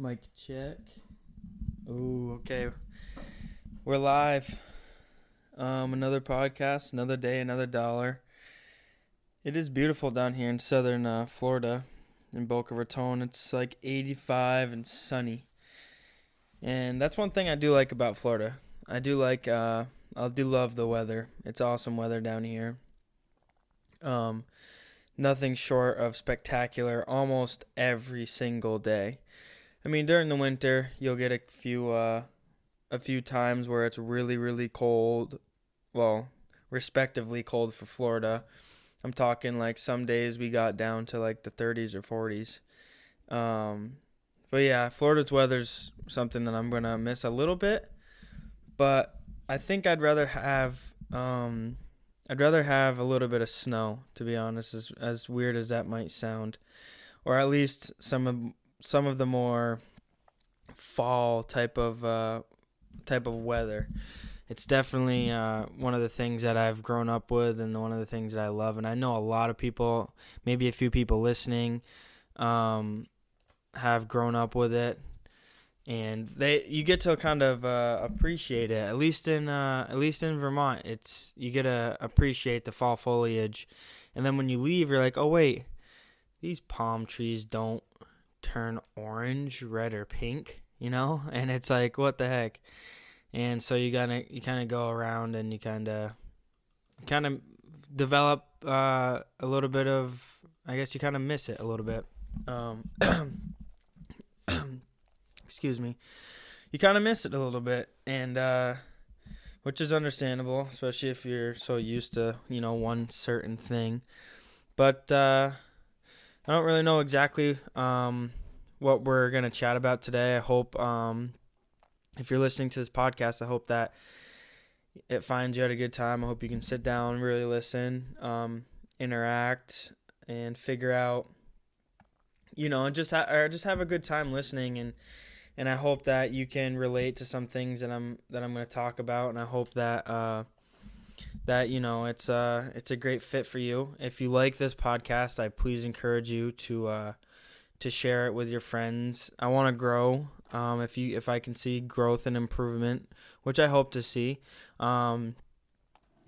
Mic check. Ooh, okay. We're live. Another podcast, another day, another dollar. It is beautiful down here in southern Florida, in Boca Raton. It's like 85 and sunny, and that's one thing I do like about Florida. I do like. I do love the weather. It's awesome weather down here. Um, Nothing short of spectacular almost every single day. I mean, during the winter, you'll get a few times where it's really, really cold. Well, respectively cold for Florida. I'm talking like some days we got down to like the 30s or 40s. Um, but yeah, Florida's weather's something that I'm gonna miss a little bit. But I think I'd rather have a little bit of snow, to be honest, as weird as that might sound, or at least some of the more fall type of weather. It's definitely one of the things that I've grown up with, and one of the things that I love. And I know a lot of people, maybe a few people listening, um, have grown up with it, and you get to kind of appreciate it. At least in Vermont, you get to appreciate the fall foliage, and then when you leave, you're like, oh wait, these palm trees don't turn orange, red, or pink, and it's like, what the heck? And so you kind of go around, and you kind of develop a little bit of, I guess you kind of miss it a little bit. Um, excuse me. You kind of miss it a little bit, and which is understandable, especially if you're so used to one certain thing. But I don't really know exactly what we're gonna chat about today. I hope if you're listening to this podcast, I hope that it finds you at a good time. I hope you can sit down, really listen, interact, and figure out, and just have a good time listening. And I hope that you can relate to some things that I'm going to talk about. And I hope that it's a great fit for you. If you like this podcast, I please encourage you to share it with your friends. I want to grow. If I can see growth and improvement, which I hope to see, I'm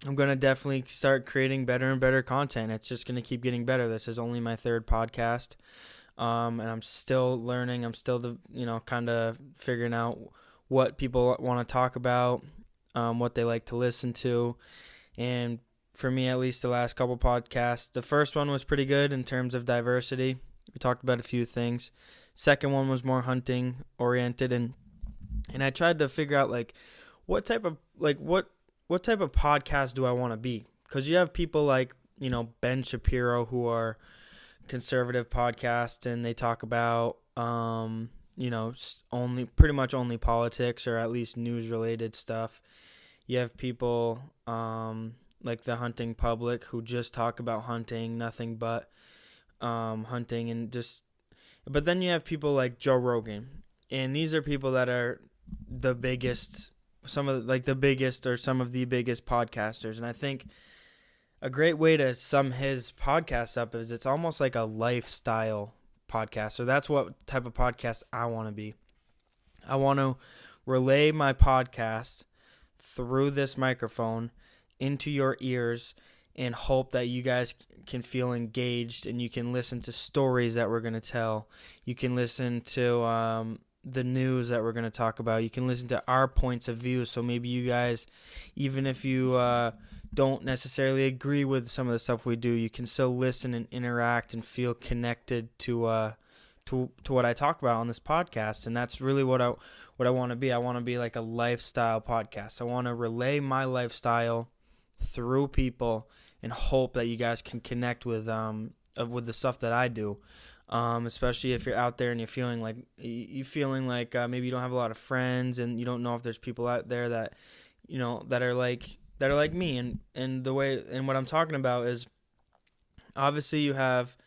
gonna definitely start creating better and better content. It's just gonna keep getting better. This is only my third podcast, and I'm still learning. I'm still kind of figuring out what people want to talk about, what they like to listen to, and for me, at least the last couple podcasts, the first one was pretty good in terms of diversity. We talked about a few things. Second one was more hunting oriented, and I tried to figure out like what type of podcast do I want to be? Because you have people like Ben Shapiro, who are conservative podcasts, and they talk about only pretty much only politics, or at least news related stuff. You have people like the Hunting Public, who just talk about hunting, nothing but hunting, and just. But then you have people like Joe Rogan, and these are people that are the biggest, some of the biggest, or some of the biggest podcasters. And I think a great way to sum his podcast up is it's almost like a lifestyle podcast. So that's what type of podcast I want to be. I want to relay my podcast through this microphone into your ears, and hope that you guys can feel engaged, and you can listen to stories that we're going to tell. You can listen to the news that we're going to talk about. You can listen to our points of view. So maybe you guys, even if you don't necessarily agree with some of the stuff we do, you can still listen and interact and feel connected to what I talk about on this podcast. And that's really what I want to be. I want to be like a lifestyle podcast. I want to relay my lifestyle through people, and hope that you guys can connect with the stuff that I do, especially if you're out there and you're feeling like maybe you don't have a lot of friends, and you don't know if there's people out there that that are like me, and the way, and what I'm talking about is, obviously you have,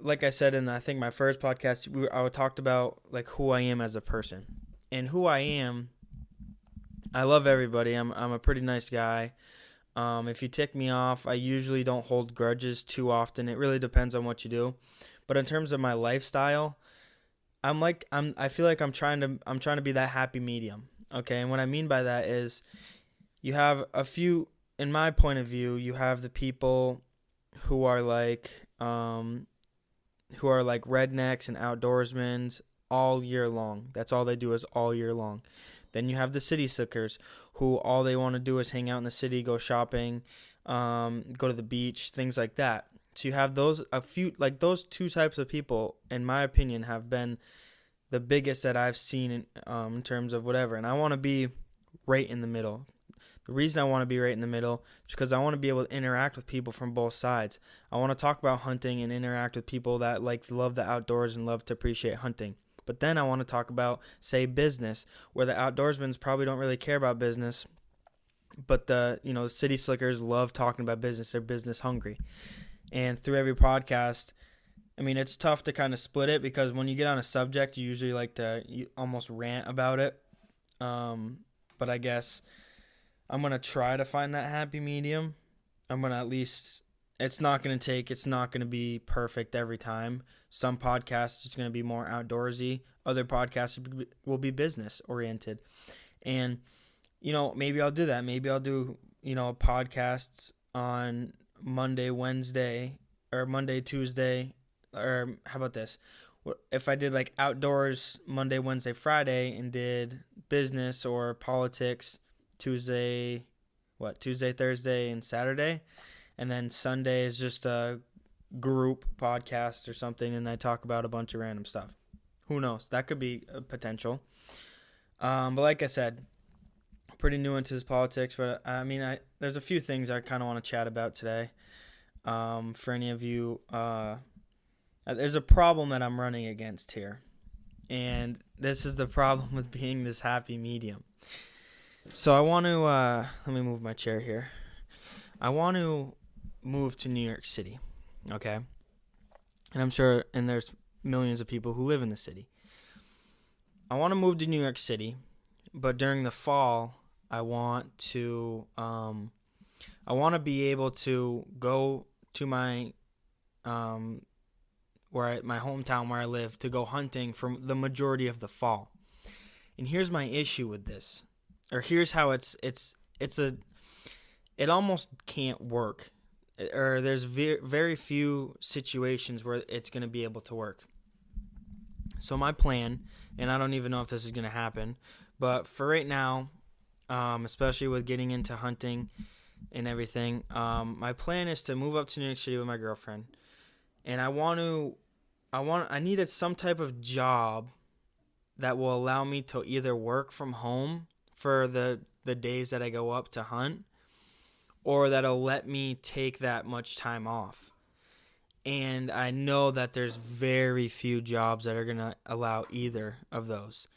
like I said in I think my first podcast, I talked about like who I am as a person, and who I am. I love everybody. I'm a pretty nice guy. If you tick me off, I usually don't hold grudges too often. It really depends on what you do. But in terms of my lifestyle, I feel like I'm trying to be that happy medium. Okay, and what I mean by that is you have a few, in my point of view, you have the people who are like rednecks and outdoorsmen all year long. That's all they do is all year long. Then you have the city slickers who all they want to do is hang out in the city, go shopping, go to the beach, things like that. So you have those two types of people, in my opinion, have been the biggest that I've seen in terms of whatever. And I want to be right in the middle. The reason I want to be right in the middle is because I want to be able to interact with people from both sides. I want to talk about hunting and interact with people that love the outdoors and love to appreciate hunting. But then I want to talk about, say, business, where the outdoorsmen probably don't really care about business, but the city slickers love talking about business. They're business hungry. And through every podcast, I mean, it's tough to kind of split it because when you get on a subject, you usually you almost rant about it. But I guess I'm going to try to find that happy medium. I'm going to it's not going to be perfect every time. Some podcasts it's going to be more outdoorsy. Other podcasts will be business oriented. And, maybe I'll do that. Maybe I'll do, podcasts on Monday, Wednesday, or Monday, Tuesday, or how about this? If I did like outdoors Monday, Wednesday, Friday, and did business or politics Tuesday, Thursday, and Saturday, and then Sunday is just a group podcast or something, and I talk about a bunch of random stuff. Who knows? That could be a potential. But like I said, pretty new into this politics, but I mean, there's a few things I kind of want to chat about today. For any of you, there's a problem that I'm running against here, and this is the problem with being this happy medium. So I want to, let me move my chair here. I want to move to New York City, okay? And I'm sure, and there's millions of people who live in the city. I want to move to New York City, but during the fall, I want to be able to go to my, my hometown where I live to go hunting for the majority of the fall. And here's my issue with this. Or here's how it almost can't work, or there's very few situations where it's going to be able to work. So my plan, and I don't even know if this is going to happen, but for right now, especially with getting into hunting and everything, my plan is to move up to New York City with my girlfriend, and I needed some type of job that will allow me to either work from home for the days that I go up to hunt, or that'll let me take that much time off. And I know that there's very few jobs that are going to allow either of those.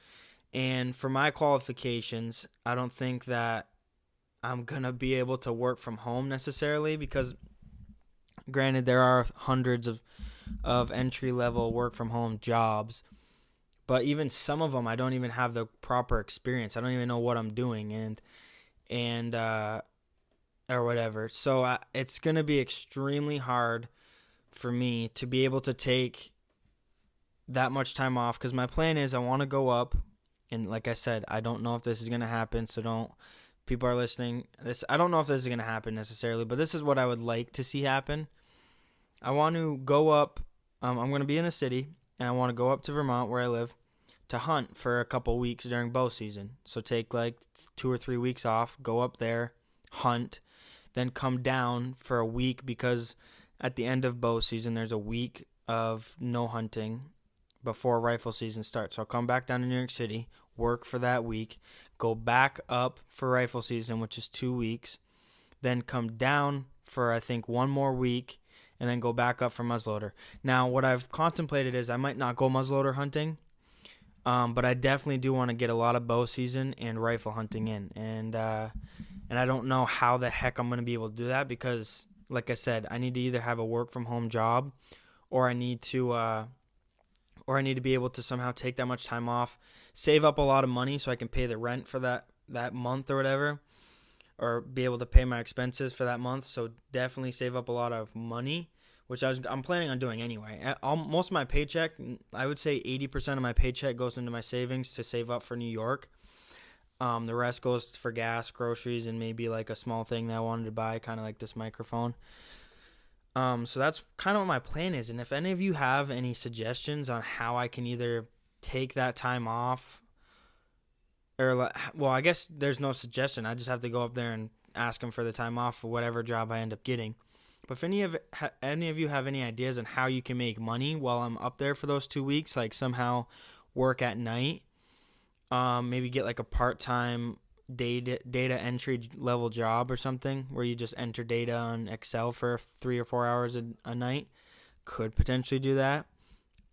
And for my qualifications, I don't think that I'm going to be able to work from home necessarily, because granted, there are hundreds of entry-level work-from-home jobs. But even some of them, I don't even have the proper experience. I don't even know what I'm doing and or whatever. So it's going to be extremely hard for me to be able to take that much time off, because my plan is I want to go up. And like I said, I don't know if this is going to happen. So people are listening. I don't know if this is going to happen necessarily, but this is what I would like to see happen. I want to go up. I'm going to be in the city. And I want to go up to Vermont, where I live, to hunt for a couple weeks during bow season. So take like 2 or 3 weeks off, go up there, hunt, then come down for a week, because at the end of bow season, there's a week of no hunting before rifle season starts. So I'll come back down to New York City, work for that week, go back up for rifle season, which is 2 weeks, then come down for, I think, 1 more week, and then go back up for muzzleloader. Now, what I've contemplated is I might not go muzzleloader hunting, but I definitely do want to get a lot of bow season and rifle hunting in. And I don't know how the heck I'm going to be able to do that, because, like I said, I need to either have a work-from-home job, or I need to be able to somehow take that much time off, save up a lot of money so I can pay the rent for that month or whatever, or be able to pay my expenses for that month. So definitely save up a lot of money which I'm planning on doing anyway. Most of my paycheck, I would say 80% of my paycheck goes into my savings to save up for New York. The rest goes for gas, groceries, and maybe like a small thing that I wanted to buy, kind of like this microphone. So that's kind of what my plan is. And if any of you have any suggestions on how I can either take that time off, or, well, I guess there's no suggestion. I just have to go up there and ask them for the time off for whatever job I end up getting. But if any of you have any ideas on how you can make money while I'm up there for those 2 weeks, like somehow work at night, maybe get like a part-time data entry level job or something where you just enter data on Excel for 3 or 4 hours a night, could potentially do that.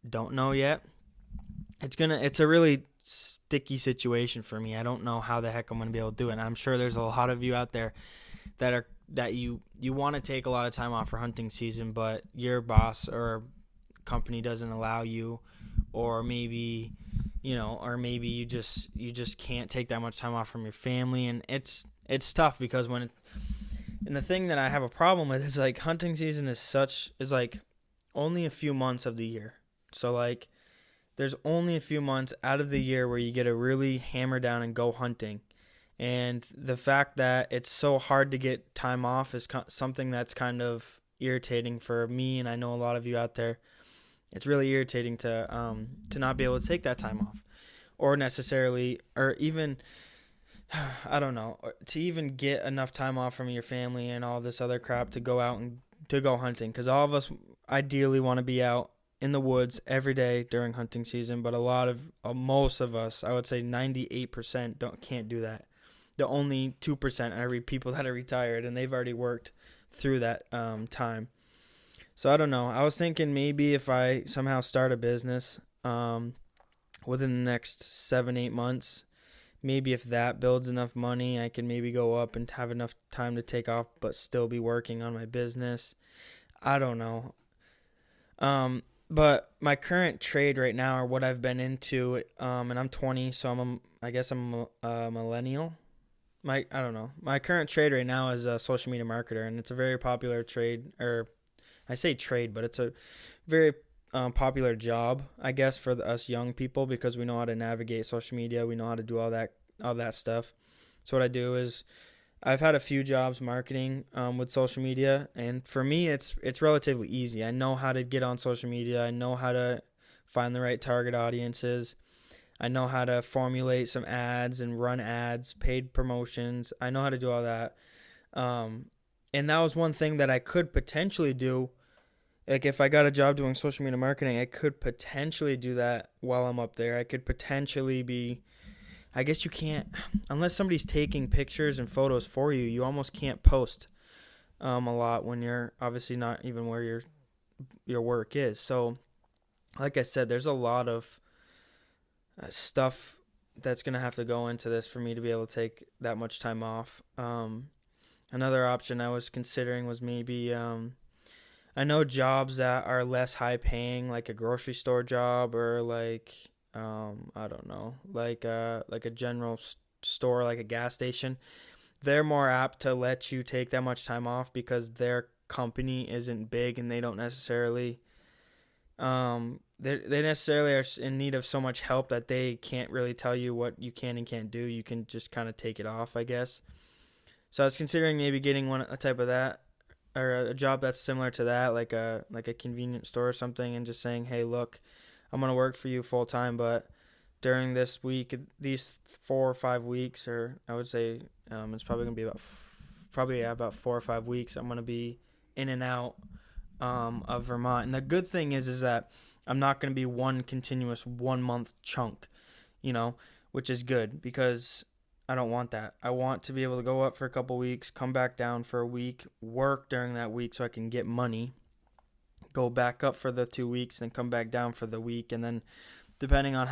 Don't know yet. It's a really sticky situation for me. I don't know how the heck I'm going to be able to do it. And I'm sure there's a lot of you out there that you want to take a lot of time off for hunting season, but your boss or company doesn't allow you, or maybe you just can't take that much time off from your family, and it's tough because and the thing that I have a problem with is like hunting season is like only a few months of the year. So like there's only a few months out of the year where you get to really hammer down and go hunting. And the fact that it's so hard to get time off is something that's kind of irritating for me, and I know a lot of you out there. It's really irritating to not be able to take that time off, or even I don't know, to even get enough time off from your family and all this other crap to go out and to go hunting. Because all of us ideally want to be out in the woods every day during hunting season, but most of us, I would say 98% can't do that. The only 2% are people that are retired, and they've already worked through that time. So I don't know. I was thinking maybe if I somehow start a business within the next 7-8 months, maybe if that builds enough money, I can maybe go up and have enough time to take off but still be working on my business. I don't know. But my current trade right now, or what I've been into, and I'm 20, so I guess I'm a millennial. I don't know. My current trade right now is a social media marketer, and it's a very popular trade, or I say trade, but it's a very popular job, I guess, for us young people, because we know how to navigate social media. We know how to do all that stuff. So what I do is I've had a few jobs marketing with social media, and for me, it's relatively easy. I know how to get on social media. I know how to find the right target audiences. I know how to formulate some ads and run ads, paid promotions. I know how to do all that. And that was one thing that I could potentially do. Like if I got a job doing social media marketing, I could potentially do that while I'm up there. I could potentially I guess you can't, unless somebody's taking pictures and photos for you, you almost can't post a lot when you're obviously not even where your work is. So like I said, there's a lot of stuff that's going to have to go into this for me to be able to take that much time off. Another option I was considering was maybe I know jobs that are less high paying, like a grocery store job, or like I don't know, like a general store, like a gas station. They're more apt to let you take that much time off because their company isn't big, and they don't necessarily they necessarily are in need of so much help that they can't really tell you what you can and can't do. You can just kind of take it off, I guess. So I was considering maybe getting a type of that, or a job that's similar to that, like a convenience store or something, and just saying, hey, look, I'm going to work for you full time, but during this week, these 4 or 5 weeks, or I would say it's probably going to be about 4 or 5 weeks, I'm going to be in and out of Vermont. And the good thing is that I'm not going to be one continuous 1 month chunk, which is good, because I don't want that. I want to be able to go up for a couple weeks, come back down for a week, work during that week so I can get money, go back up for the 2 weeks, then come back down for the week, and then depending on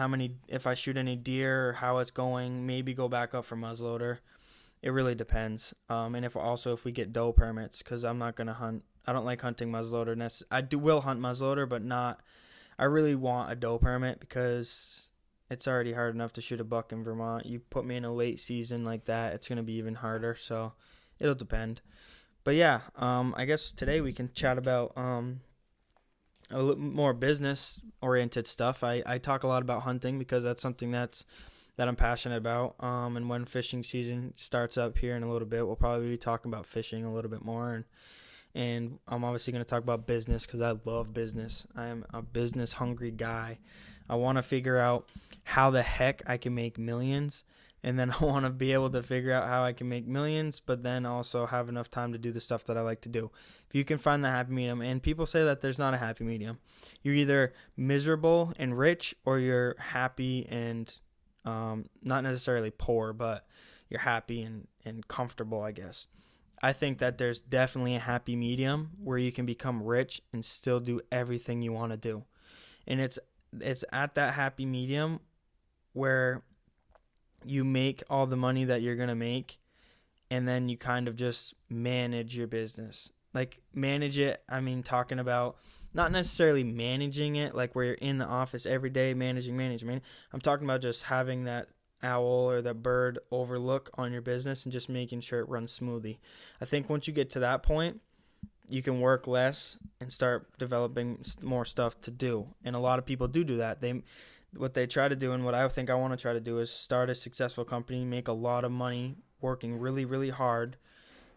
if I shoot any deer or how it's going, maybe go back up for muzzleloader. It really depends. And if we get doe permits, because I'm not going to hunt. I don't like hunting muzzleloader. Will hunt muzzleloader, but not. I really want a doe permit because it's already hard enough to shoot a buck in Vermont. You put me in a late season like that, it's going to be even harder. So it'll depend. But yeah, I guess today we can chat about more business oriented stuff. I talk a lot about hunting because that's something that I'm passionate about. And when fishing season starts up here in a little bit, we'll probably be talking about fishing a little bit more. And I'm obviously going to talk about business because I love business. I am a business hungry guy. I want to figure out how the heck I can make millions. And then I want to be able to figure out how I can make millions, but then also have enough time to do the stuff that I like to do. If you can find the happy medium, and people say that there's not a happy medium. You're either miserable and rich, or you're happy and not necessarily poor, but you're happy and comfortable, I guess. I think that there's definitely a happy medium where you can become rich and still do everything you want to do. And it's at that happy medium where you make all the money that you're going to make, and then you kind of just manage your business. Like, manage it, I mean, talking about not necessarily managing it like where you're in the office every day managing. I'm talking about just having that owl or that bird overlook on your business and just making sure it runs smoothly. I think once you get to that point, you can work less and start developing more stuff to do. And a lot of people do that. What they try to do, and what I think I want to try to do, is start a successful company, make a lot of money working really, really hard,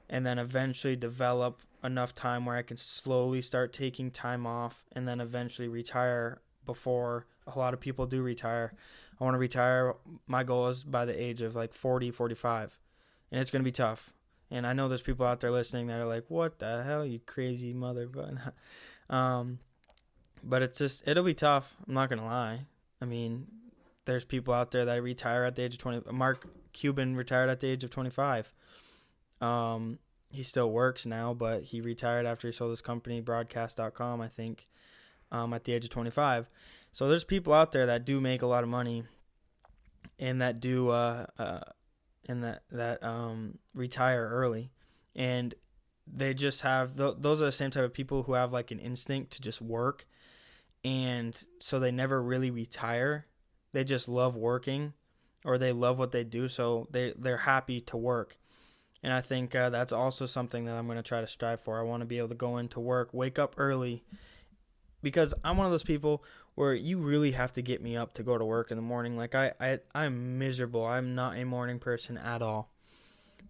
and then eventually develop enough time where I can slowly start taking time off and then eventually retire before a lot of people do retire. I want to retire. My goal is by the age of like 40, 45, and it's going to be tough. And I know there's people out there listening that are like, what the hell, you crazy motherfucker. But it'll be tough. I'm not going to lie. I mean, there's people out there that retire at the age of 20. Mark Cuban retired at the age of 25. He still works now, but he retired after he sold his company, broadcast.com, I think, at the age of 25. So there's people out there that do make a lot of money and that do retire early. And they just have those are the same type of people who have like an instinct to just work. And so they never really retire. They just love working, or they love what they do, so they're happy to work. And I think that's also something that I'm going to try to strive for. I want to be able to go into work, wake up early, because I'm one of those people where you really have to get me up to go to work in the morning. Like I'm miserable. I'm not a morning person at all.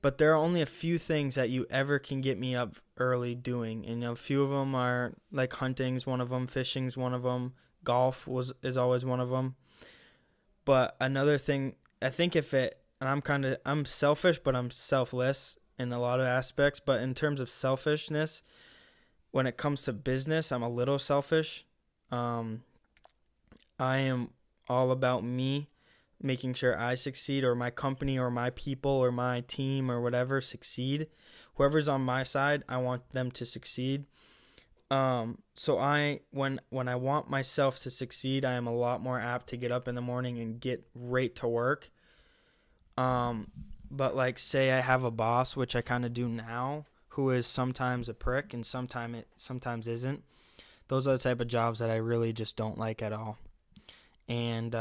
But there are only a few things that you ever can get me up early doing. And a few of them are like hunting's one of them, fishing's one of them, golf is always one of them. But another thing, I think I'm selfish, but I'm selfless in a lot of aspects. But in terms of selfishness, when it comes to business, I'm a little selfish. I am all about me, making sure I succeed, or my company or my people or my team or whatever succeed. Whoever's on my side, I want them to succeed. So when I want myself to succeed, I am a lot more apt to get up in the morning and get right to work. But like, say I have a boss, which I kind of do now, who is sometimes a prick and sometimes isn't. Those are the type of jobs that I really just don't like at all. And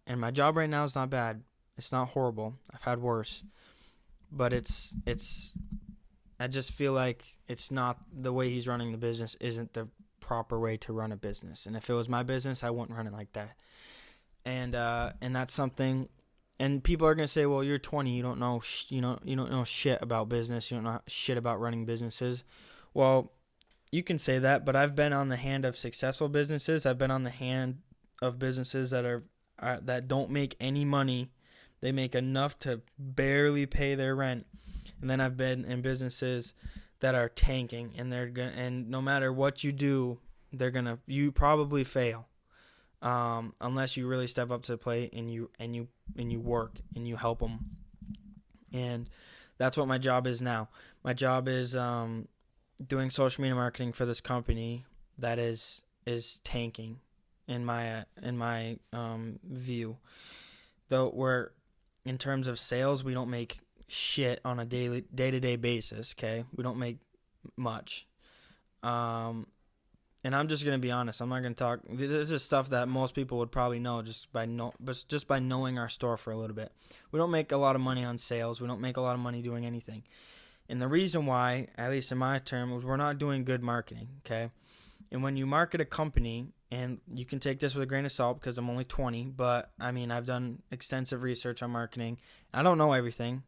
my job right now is not bad. It's not horrible. I've had worse. But I just feel like it's not the way he's running the business isn't the proper way to run a business. And if it was my business, I wouldn't run it like that. And that's something. And people are gonna say, "Well, you're 20. You don't know. You don't know shit about business. You don't know shit about running businesses." Well, you can say that, but I've been on the hand of successful businesses. I've been on the hand of businesses that don't make any money. They make enough to barely pay their rent. And then I've been in businesses that are tanking, and no matter what you do, you probably fail. Unless you really step up to the plate and you work and you help them. And that's what my job is now. My job is doing social media marketing for this company that is tanking in my view. Though we're, in terms of sales, we don't make shit on a day-to-day basis, okay? We don't make much. And I'm just going to be honest. I'm not going to talk. This is stuff that most people would probably know just by knowing our store for a little bit. We don't make a lot of money on sales. We don't make a lot of money doing anything. And the reason why, at least in my term, is we're not doing good marketing, okay? And when you market a company, and you can take this with a grain of salt because I'm only 20, but I mean, I've done extensive research on marketing. I don't know everything.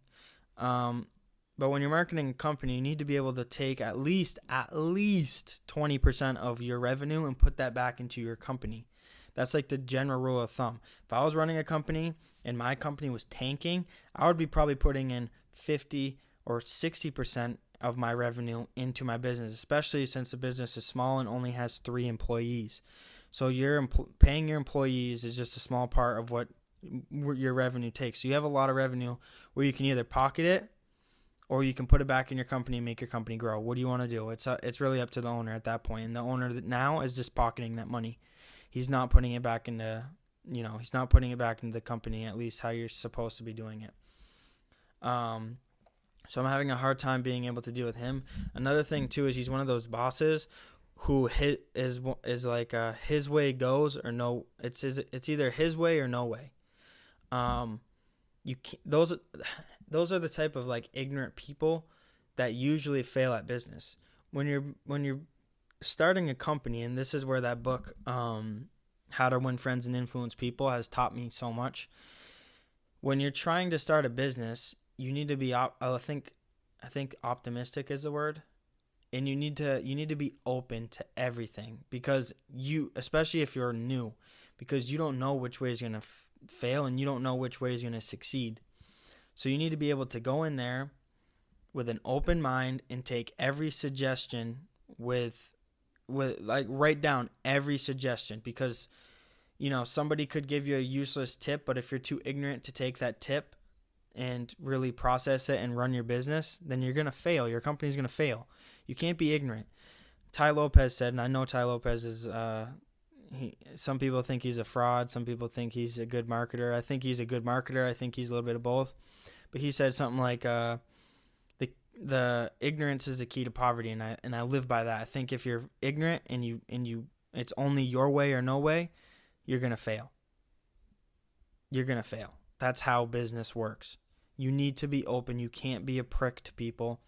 But when you're marketing a company, you need to be able to take at least 20% of your revenue and put that back into your company. That's like the general rule of thumb. If I was running a company and my company was tanking, I would be probably putting in 50 or 60% of my revenue into my business, especially since the business is small and only has 3 employees. So paying your employees is just a small part of what your revenue takes. So you have a lot of revenue where you can either pocket it or you can put it back in your company and make your company grow. What do you want to do? It's really up to the owner at that point. And the owner now is just pocketing that money. He's not putting it back into, he's not putting it back into the company, at least how you're supposed to be doing it. So I'm having a hard time being able to deal with him. Another thing too is he's one of those bosses who is like his way goes or no. It's either his way or no way. Those are the type of like ignorant people that usually fail at business. When you're starting a company, and this is where that book, How to Win Friends and Influence People, has taught me so much. When you're trying to start a business, you need to be I think optimistic is the word, and you need to be open to everything, because especially if you're new, because you don't know which way is going to fail and you don't know which way is going to succeed. So you need to be able to go in there with an open mind and take every suggestion with like write down every suggestion, because somebody could give you a useless tip, but if you're too ignorant to take that tip and really process it and run your business, then you're going to fail. Your company's going to fail. You can't be ignorant. Tai Lopez said, and I know Tai Lopez is some people think he's a fraud. Some people think he's a good marketer. I think he's a good marketer. I think he's a little bit of both. But he said something like, the ignorance is the key to poverty, and I live by that. I think if you're ignorant and you it's only your way or no way, you're gonna fail. You're gonna fail. That's how business works. You need to be open. You can't be a prick to people.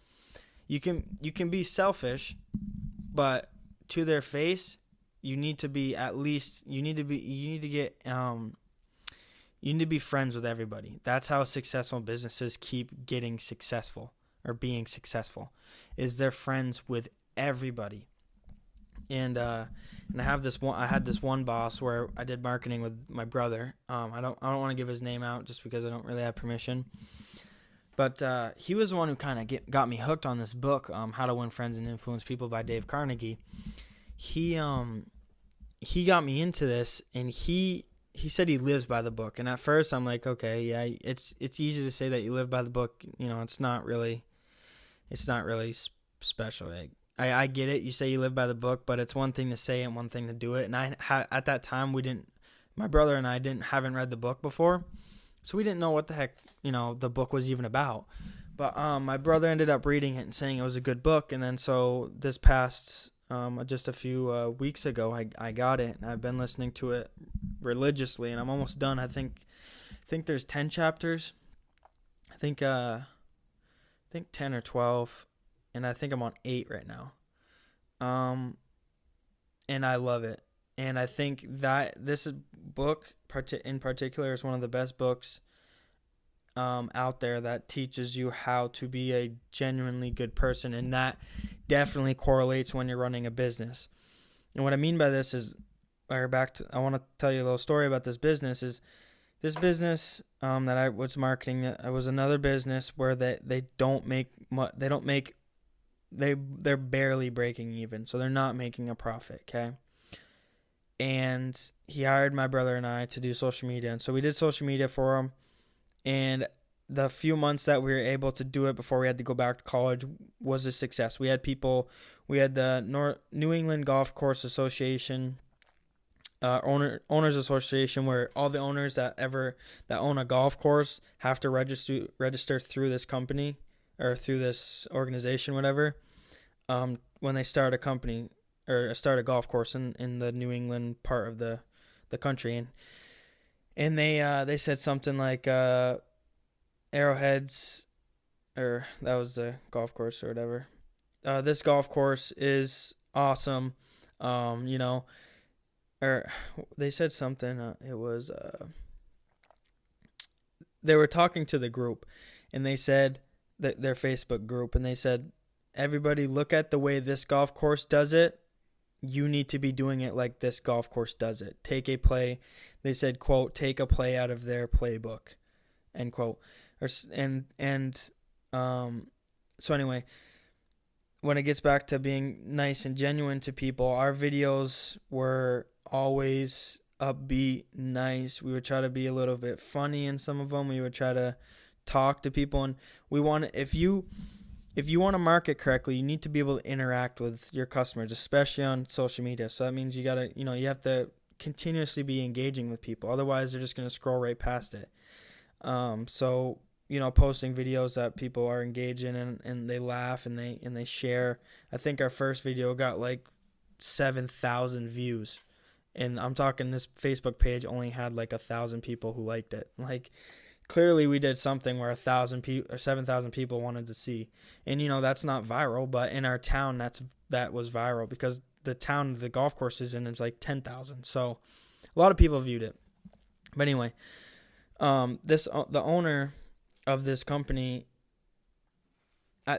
You can be selfish, but to their face, you need to be friends with everybody. That's how successful businesses keep getting successful or being successful, is they're friends with everybody. And I had this one boss where I did marketing with my brother. I don't want to give his name out just because I don't really have permission. But he was the one who kind of got me hooked on this book, How to Win Friends and Influence People by Dave Carnegie. He got me into this, and he said he lives by the book. And at first I'm like, okay, yeah, it's easy to say that you live by the book. It's not really special. I get it. You say you live by the book, but it's one thing to say and one thing to do it. And at that time my brother and I haven't read the book before, so we didn't know what the heck, the book was even about. But my brother ended up reading it and saying it was a good book. And then so this past just a few weeks ago, I got it, and I've been listening to it religiously, and I'm almost done. I think there's 10 chapters. I think 10 or 12, and I think I'm on 8 right now. And I love it. And I think that this book in particular is one of the best books out there that teaches you how to be a genuinely good person, and that definitely correlates when you're running a business. And what I mean by this is, I want to tell you a little story about this business. Is this business that I was marketing, that was another business where they're barely breaking even, so they're not making a profit. Okay. And he hired my brother and I to do social media, and so we did social media for him. And the few months that we were able to do it before we had to go back to college was a success. We had the New England Golf Course Association, Owners Association, where all the owners that own a golf course have to register through this company or through this organization, whatever, when they start a company or start a golf course in the New England part of the country. And they said something like Arrowheads, or that was the golf course or whatever. This golf course is awesome. You know, or they said something. It was they were talking to the group, and they said that their Facebook group, and they said, everybody look at the way this golf course does it. You need to be doing it like this golf course does it. Take a play. They said, quote, take a play out of their playbook, end quote. So anyway, when it gets back to being nice and genuine to people, our videos were always upbeat, nice. We would try to be a little bit funny in some of them. We would try to talk to people, and we want to, if you want to market correctly, you need to be able to interact with your customers, especially on social media. So that means you have to continuously be engaging with people. Otherwise, they're just going to scroll right past it. So, posting videos that people are engaged in, and they laugh and they share. I think our first video got like 7,000 views. And I'm talking, this Facebook page only had like 1,000 people who liked it. Like, clearly we did something where 1,000 people or 7,000 people wanted to see. And that's not viral, but in our town that was viral, because the town the golf course is in is like 10,000. So a lot of people viewed it. But anyway, the owner of this company,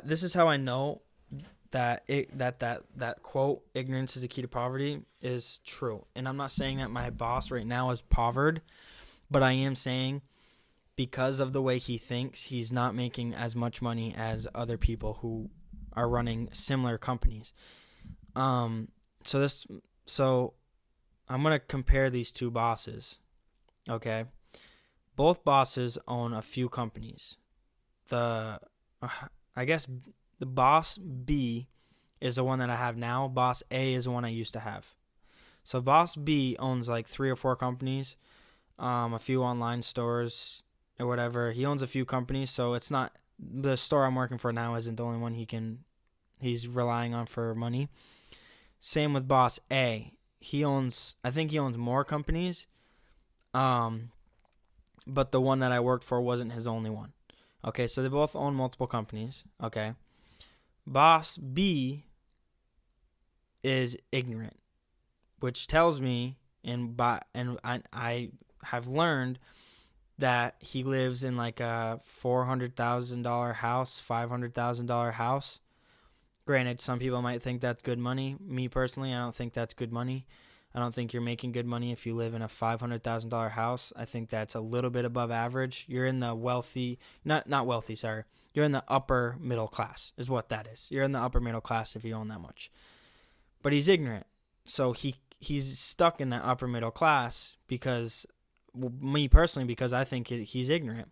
this is how I know that quote, ignorance is the key to poverty, is true. And I'm not saying that my boss right now is povered, but I am saying, because of the way he thinks, he's not making as much money as other people who are running similar companies. So I'm going to compare these two bosses. Okay. Both bosses own a few companies. I guess the boss B is the one that I have now. Boss A is the one I used to have. So boss B owns like 3 or 4 companies, a few online stores or whatever. He owns a few companies, so it's not, the store I'm working for now isn't the only one he's relying on for money. Same with boss A. I think he owns more companies, but the one that I worked for wasn't his only one. Okay, so they both own multiple companies. Okay. Boss B is ignorant, which tells me, and I have learned that he lives in like a $400,000 house, $500,000 house. Granted, some people might think that's good money. Me personally, I don't think that's good money. I don't think you're making good money if you live in a $500,000 house. I think that's a little bit above average. You're in the not wealthy, sorry. You're in the upper middle class is what that is. You're in the upper middle class if you own that much. But he's ignorant. So he's stuck in that upper middle class because I think he's ignorant.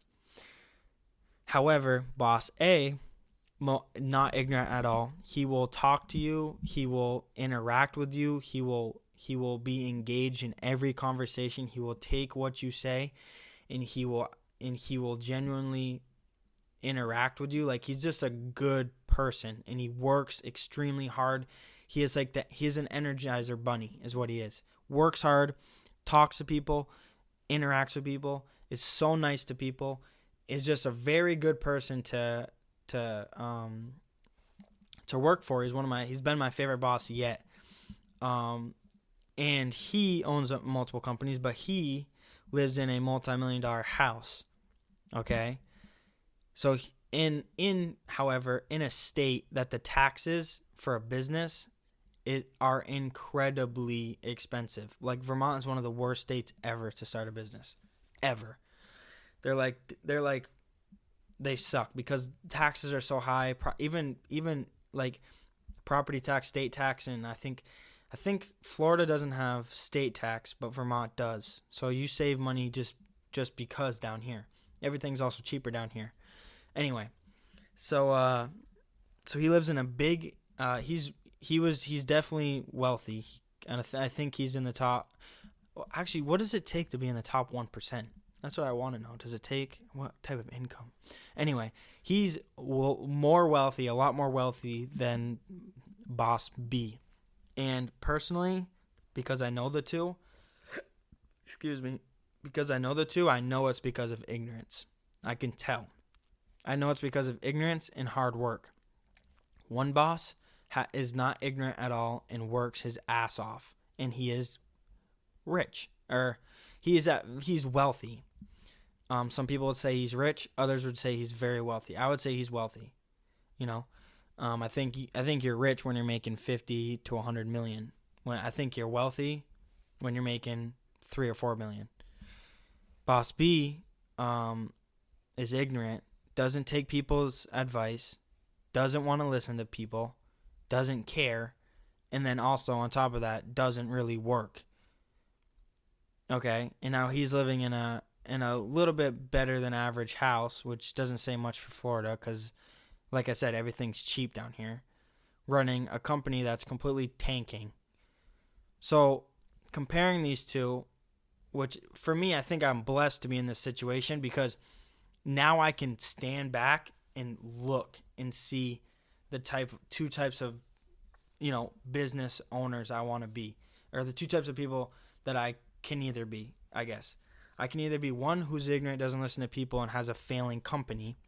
However, boss A, not ignorant at all. He will talk to you. He will interact with you. He will be engaged in every conversation. He will take what you say, and he will genuinely interact with you. Like, he's just a good person, and he works extremely hard. He is like that. He's an Energizer bunny, is what he is. Works hard, talks to people, interacts with people, is so nice to people. Is just a very good person to work for. He's been my favorite boss yet. And he owns multiple companies, but he lives in a multi-million-dollar house. Okay? So however, in a state that the taxes for a business are incredibly expensive. Like, Vermont is one of the worst states ever to start a business. Ever. They suck because taxes are so high. Even like property tax, state tax, and I think Florida doesn't have state tax, but Vermont does. So you save money just because down here. Everything's also cheaper down here. Anyway, so he lives in a big. He's definitely wealthy, and I think he's in the top. Well, actually, what does it take to be in the top 1%? That's what I want to know. Does it take what type of income? Anyway, he's more wealthy, a lot more wealthy than boss B. And personally, because I know the two, I know it's because of ignorance. I can tell. I know it's because of ignorance and hard work. One boss is not ignorant at all and works his ass off, and he is rich, or he's wealthy. Some people would say he's rich. Others would say he's very wealthy. I would say he's wealthy. You know, I think you're rich when you're making 50 to 100 million. When I think you're wealthy when you're making 3 or 4 million. Boss B is ignorant, doesn't take people's advice, doesn't want to listen to people, doesn't care, and then also on top of that doesn't really work. Okay, and now he's living in a little bit better than average house, which doesn't say much for Florida because, like I said, everything's cheap down here. Running a company that's completely tanking. So comparing these two, which for me, I think I'm blessed to be in this situation because now I can stand back and look and see the two types of, business owners I want to be, or the two types of people that I can either be, I guess. I can either be one who's ignorant, doesn't listen to people, and has a failing company,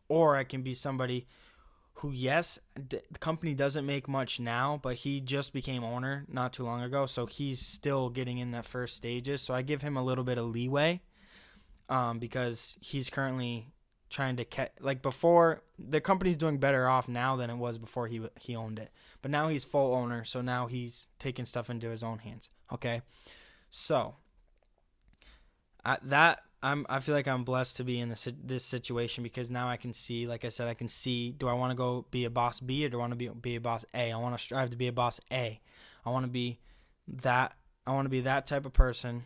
or I can be somebody who, yes, the company doesn't make much now, but he just became owner not too long ago, so he's still getting in the first stages. So I give him a little bit of leeway because he's currently trying to before, the company's doing better off now than it was before he owned it. But now he's full owner, so now he's taking stuff into his own hands. Okay, so I feel like I'm blessed to be in this situation because now I can see, like I said, I can see, do I want to go be a boss B or do I want to be a boss A? I want to strive to be a boss A. I want to be that type of person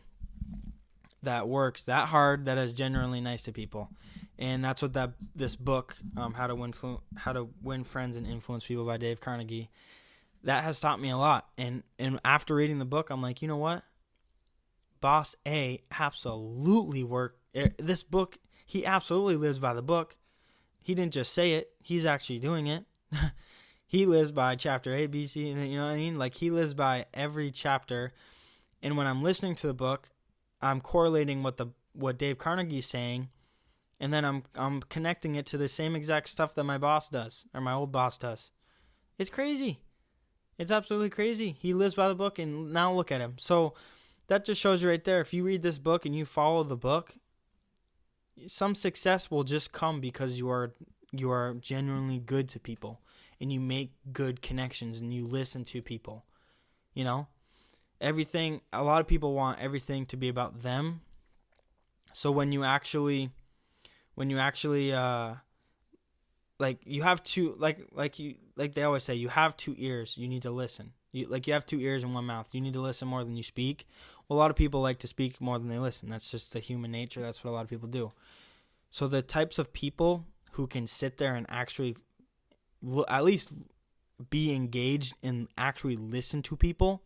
that works that hard, that is genuinely nice to people. And that's what this book, How to Win Friends and Influence People by Dave Carnegie, that has taught me a lot. And after reading the book, I'm like, you know what? Boss A absolutely worked. This book, he absolutely lives by the book. He didn't just say it. He's actually doing it. He lives by chapter A, B, C, and you know what I mean? Like, he lives by every chapter. And when I'm listening to the book, I'm correlating what Dave Carnegie is saying, and then I'm connecting it to the same exact stuff that my boss does, or my old boss does. It's crazy. It's absolutely crazy. He lives by the book, and now look at him. So that just shows you right there. If you read this book and you follow the book, some success will just come because you are genuinely good to people, and you make good connections, and you listen to people. Everything. A lot of people want everything to be about them. So when you actually you have two, like they always say, you have 2 ears. You need to listen. You have 2 ears and 1 mouth. You need to listen more than you speak. Well, a lot of people like to speak more than they listen. That's just the human nature. That's what a lot of people do. So the types of people who can sit there and actually at least be engaged and actually listen to people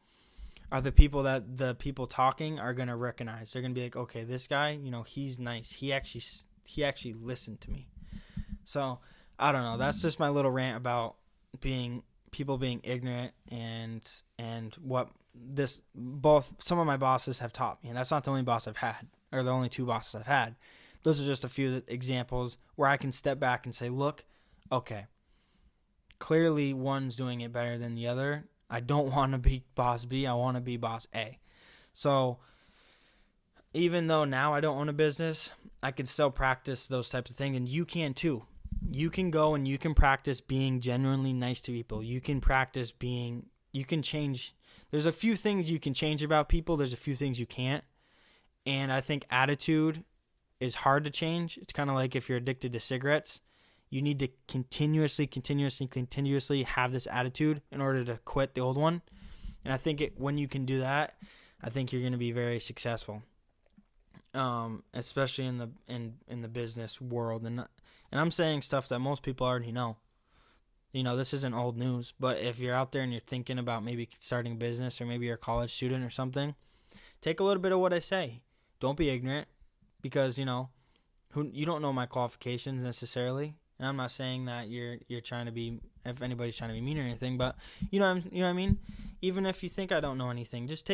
are the people that the people talking are going to recognize. They're going to be like, okay, this guy, he's nice. He actually listened to me. So I don't know. That's just my little rant about people being ignorant and what some of my bosses have taught me. And that's not the only boss I've had, or the only 2 bosses I've had. Those are just a few examples where I can step back and say, look, okay, clearly one's doing it better than the other. I don't want to be boss B. I want to be boss A. So even though now I don't own a business, I can still practice those types of things, and you can too. You can go and you can practice being genuinely nice to people. You can practice you can change. There's a few things you can change about people. There's a few things you can't. And I think attitude is hard to change. It's kind of like if you're addicted to cigarettes. You need to continuously have this attitude in order to quit the old one. And I think when you can do that, I think you're going to be very successful. Especially in the business world, and I'm saying stuff that most people already know. This isn't old news, but if you're out there and you're thinking about maybe starting a business, or maybe you're a college student or something, take a little bit of what I say. Don't be ignorant, because you don't know my qualifications necessarily, and I'm not saying that you're trying to be, if anybody's trying to be mean or anything, but you know what I mean. Even if you think I don't know anything, just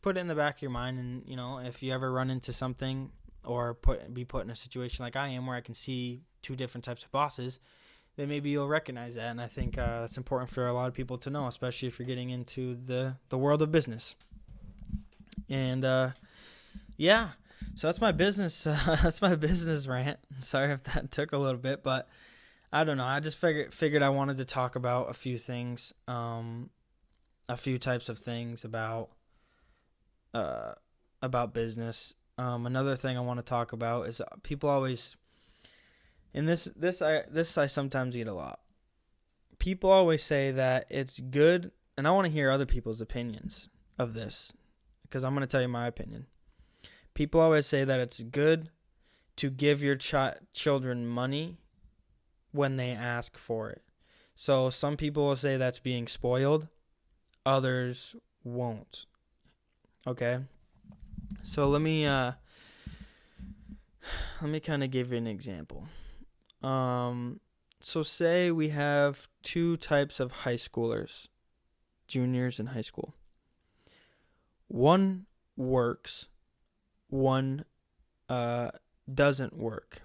put it in the back of your mind, and if you ever run into something or be put in a situation like I am, where I can see 2 different types of bosses, then maybe you'll recognize that. And I think that's important for a lot of people to know, especially if you're getting into the world of business. And yeah, so that's my business. That's my business rant. Sorry if that took a little bit, but I don't know. I just figured I wanted to talk about a few things, a few types of things about business. Another thing I want to talk about is people always, and this I sometimes get a lot. People always say that it's good, and I want to hear other people's opinions of this, because I'm going to tell you my opinion. People always say that it's good to give your children money when they ask for it. So some people will say that's being spoiled, others won't. Okay? So let me kind of give you an example. So say we have two types of high schoolers, juniors in high school. One works, one doesn't work.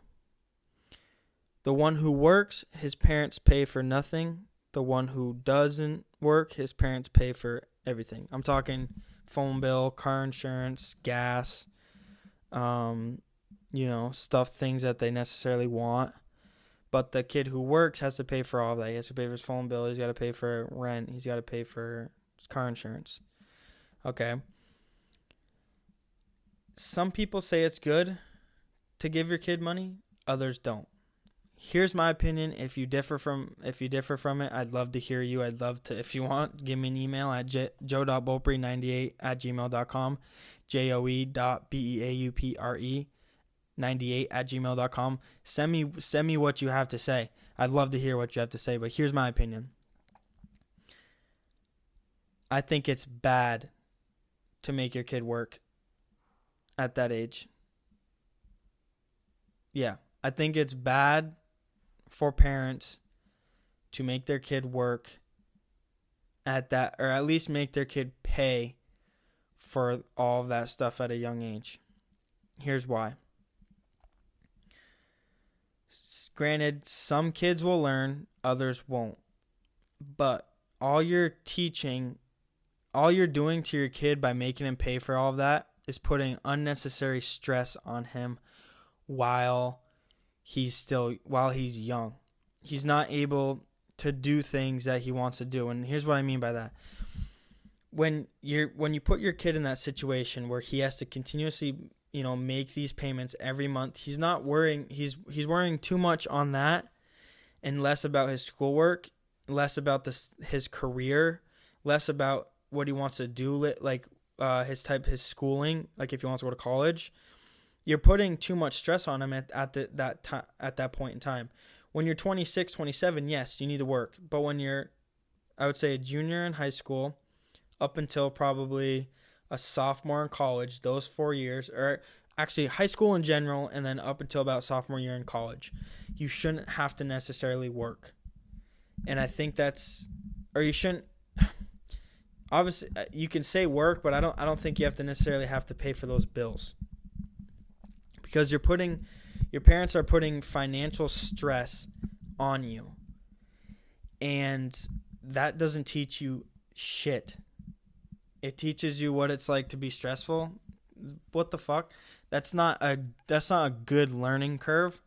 The one who works, his parents pay for nothing. The one who doesn't work, his parents pay for everything. I'm talking phone bill, car insurance, gas, stuff, things that they necessarily want. But the kid who works has to pay for all of that. He has to pay for his phone bill. He's got to pay for rent. He's got to pay for his car insurance. Okay. Some people say it's good to give your kid money. Others don't. Here's my opinion. If you differ from it, I'd love to hear you. I'd love to, if you want, give me an email at joe.beaupre98@gmail.com, joe.beaupre 98@gmail.com. Send me what you have to say. I'd love to hear what you have to say, but here's my opinion. I think it's bad to make your kid work at that age. Yeah, I think it's bad for parents to make their kid work at that, or at least make their kid pay for all of that stuff at a young age. Here's why. Granted, some kids will learn, others won't. But all you're doing to your kid by making him pay for all of that is putting unnecessary stress on him while he's young. He's not able to do things that he wants to do. And here's what I mean by that. When you put your kid in that situation where he has to continuously make these payments every month, he's worrying too much on that and less about his schoolwork, less about his career, less about what he wants to do, like his schooling, like if he wants to go to college. You're putting too much stress on him at that point in time. When you're 26, 27, yes, you need to work. But when you're, I would say, a junior in high school up until probably a sophomore in college, those 4 years, or actually high school in general, and then up until about sophomore year in college, you shouldn't have to necessarily work. And I think you shouldn't. Obviously, you can say work, but I don't think you have to necessarily have to pay for those bills, because your parents are putting financial stress on you, and that doesn't teach you shit. It teaches you what it's like to be stressful. What the fuck? That's not a good learning curve.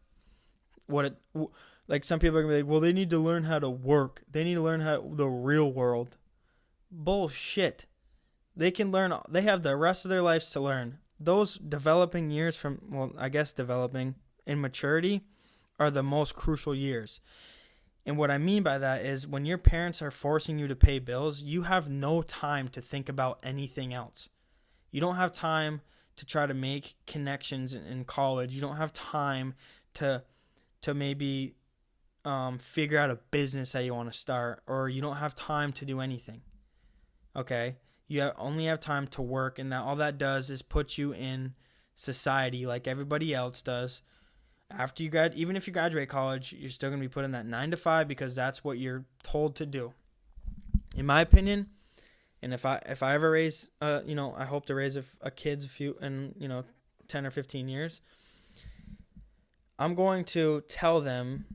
Like some people are gonna be like, well, they need to learn how to work. They need to learn the real world. Bullshit. They have the rest of their lives to learn. Those developing years developing in maturity are the most crucial years. And what I mean by that is when your parents are forcing you to pay bills, you have no time to think about anything else. You don't have time to try to make connections in college. You don't have time to maybe figure out a business that you want to start, or you don't have time to do anything. Okay? You only have time to work, and all that does is put you in society like everybody else does. After even if you graduate college, you're still going to be put in that 9 to 5 because that's what you're told to do. In my opinion, and if I ever raise, I hope to raise a kids in 10 or 15 years, I'm going to tell them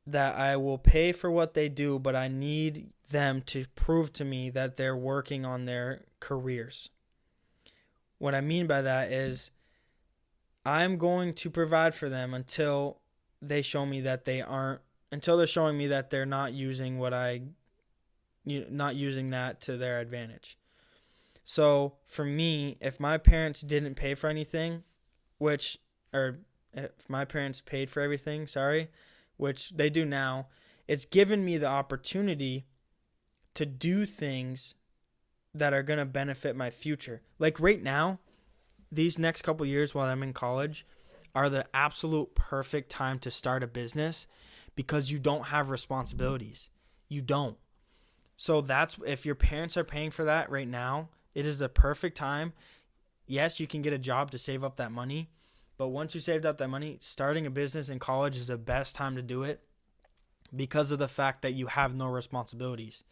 that I will pay for what they do, but I need them to prove to me that they're working on their careers. What I mean by that is I'm going to provide for them until they show me that they aren't, until they're showing me that they're not using not using that to their advantage. So for me, if my parents didn't pay for anything, or if my parents paid for everything, which they do now, it's given me the opportunity to do things that are going to benefit my future. Like right now, these next couple years while I'm in college are the absolute perfect time to start a business because you don't have responsibilities. You don't. So if your parents are paying for that right now, it is a perfect time. Yes, you can get a job to save up that money, but once you saved up that money, starting a business in college is the best time to do it because of the fact that you have no responsibilities.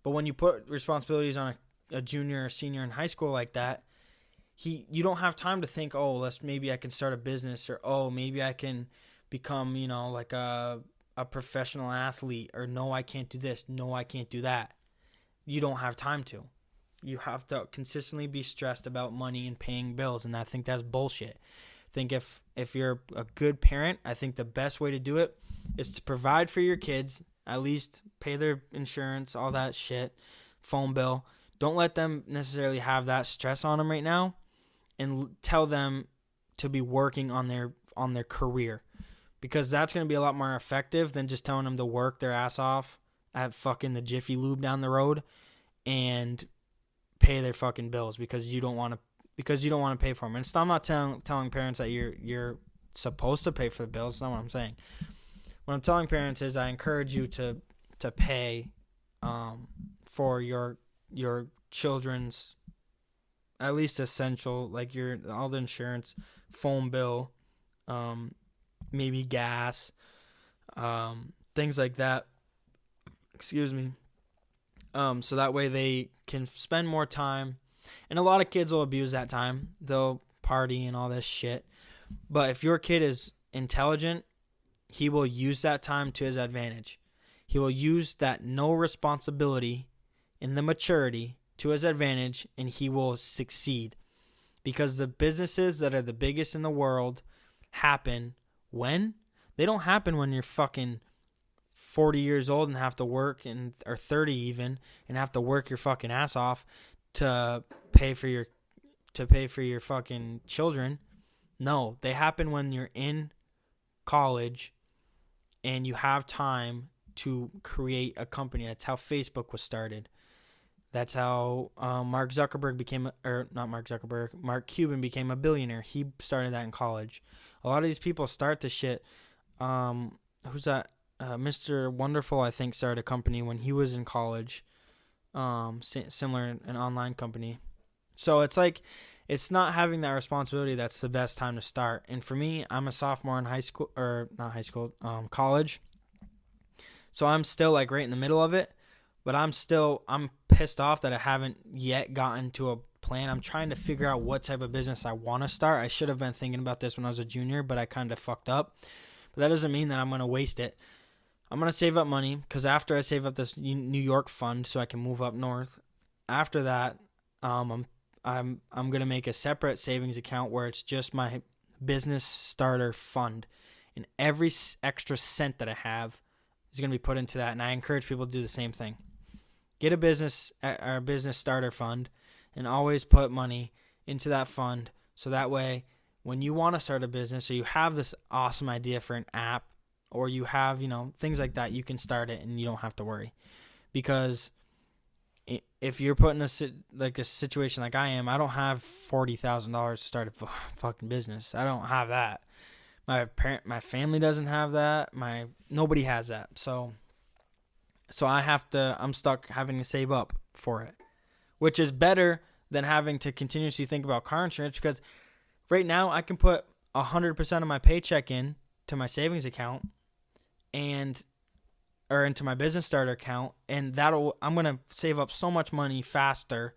But when you put responsibilities on a junior or senior in high school like that, you don't have time to think, oh, maybe I can start a business, or oh, maybe I can become, like a professional athlete, or no, I can't do this, no, I can't do that. You don't have time to. You have to consistently be stressed about money and paying bills, and I think that's bullshit. I think if you're a good parent, I think the best way to do it is to provide for your kids, at least pay their insurance, all that shit, phone bill. Don't let them necessarily have that stress on them right now, and tell them to be working on their career, because that's going to be a lot more effective than just telling them to work their ass off at fucking the Jiffy Lube down the road and pay their fucking bills because you don't want to pay for them. And I'm not telling parents that you're supposed to pay for the bills. That's not what I'm saying. What I'm telling parents is I encourage you to pay for your children's at least essential, like all the insurance, phone bill, maybe gas, things like that. Excuse me. So that way they can spend more time. And a lot of kids will abuse that time. They'll party and all this shit. But if your kid is intelligent, he will use that time to his advantage. He will use that no responsibility and the maturity to his advantage, and he will succeed. Because the businesses that are the biggest in the world happen when? They don't happen when you're fucking 40 years old and have to work, or 30 even, and have to work your fucking ass off to pay for your fucking children. No, they happen when you're in college and you have time to create a company. That's how Facebook was started. That's how Mark Cuban became a billionaire. He started that in college. A lot of these people start the shit. Who's that? Mr. Wonderful, I think, started a company when he was in college. Similar, an online company. So it's like, it's not having that responsibility that's the best time to start. And for me, I'm a sophomore in college. So I'm still like right in the middle of it. But I'm pissed off that I haven't yet gotten to a plan. I'm trying to figure out what type of business I want to start. I should have been thinking about this when I was a junior, but I kind of fucked up. But that doesn't mean that I'm going to waste it. I'm going to save up money, because after I save up this New York fund so I can move up north, after that, I'm going to make a separate savings account where it's just my business starter fund. And every extra cent that I have is going to be put into that. And I encourage people to do the same thing. Get a business starter fund and always put money into that fund. So that way, when you want to start a business, or you have this awesome idea for an app, or you have, things like that, you can start it and you don't have to worry. Because if you're put in a situation like I am, I don't have $40,000 to start a fucking business. I don't have that. My family doesn't have that. Nobody has that. So I'm stuck having to save up for it, which is better than having to continuously think about car insurance, because right now I can put 100% of my paycheck in to my savings account or into my business starter account, and I'm going to save up so much money faster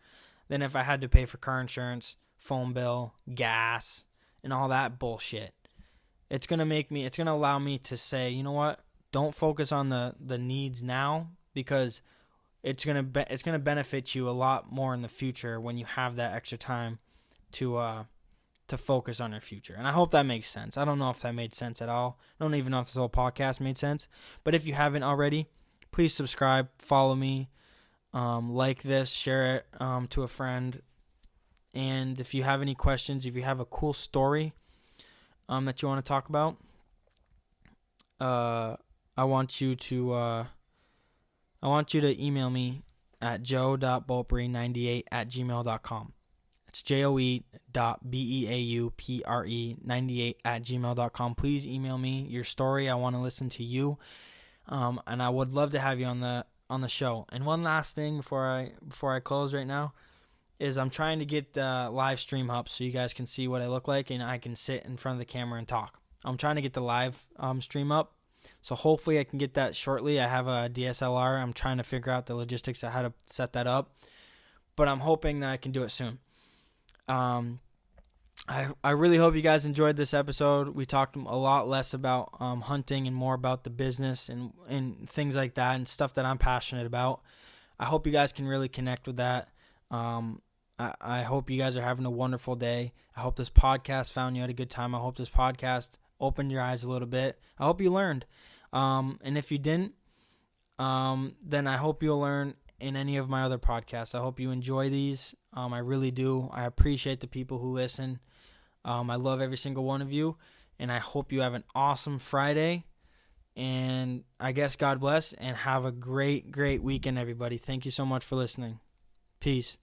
than if I had to pay for car insurance, phone bill, gas, and all that bullshit. It's going to allow me to say, you know what? Don't focus on the needs now, because it's gonna benefit you a lot more in the future when you have that extra time to focus on your future. And I hope that makes sense. I don't know if that made sense at all. I don't even know if this whole podcast made sense. But if you haven't already, please subscribe, follow me, like this, share it to a friend. And if you have any questions, if you have a cool story that you want to talk about, I want you to email me at joe.beaupre98@gmail.com. It's joe.beaupre98@gmail.com. Please email me your story. I want to listen to you, and I would love to have you on the show. And one last thing before I close right now is I'm trying to get the live stream up so you guys can see what I look like and I can sit in front of the camera and talk. I'm trying to get the live stream up, so hopefully I can get that shortly. I have a DSLR. I'm trying to figure out the logistics of how to set that up, but I'm hoping that I can do it soon. I really hope you guys enjoyed this episode. We talked a lot less about hunting and more about the business and things like that and stuff that I'm passionate about. I hope you guys can really connect with that. I hope you guys are having a wonderful day. I hope this podcast found you at a good time. I hope this podcast opened your eyes a little bit. I hope you learned. And if you didn't, then I hope you'll learn in any of my other podcasts. I hope you enjoy these. I really do. I appreciate the people who listen. I love every single one of you, and I hope you have an awesome Friday. And I guess God bless, and have a great, great weekend, everybody. Thank you so much for listening. Peace.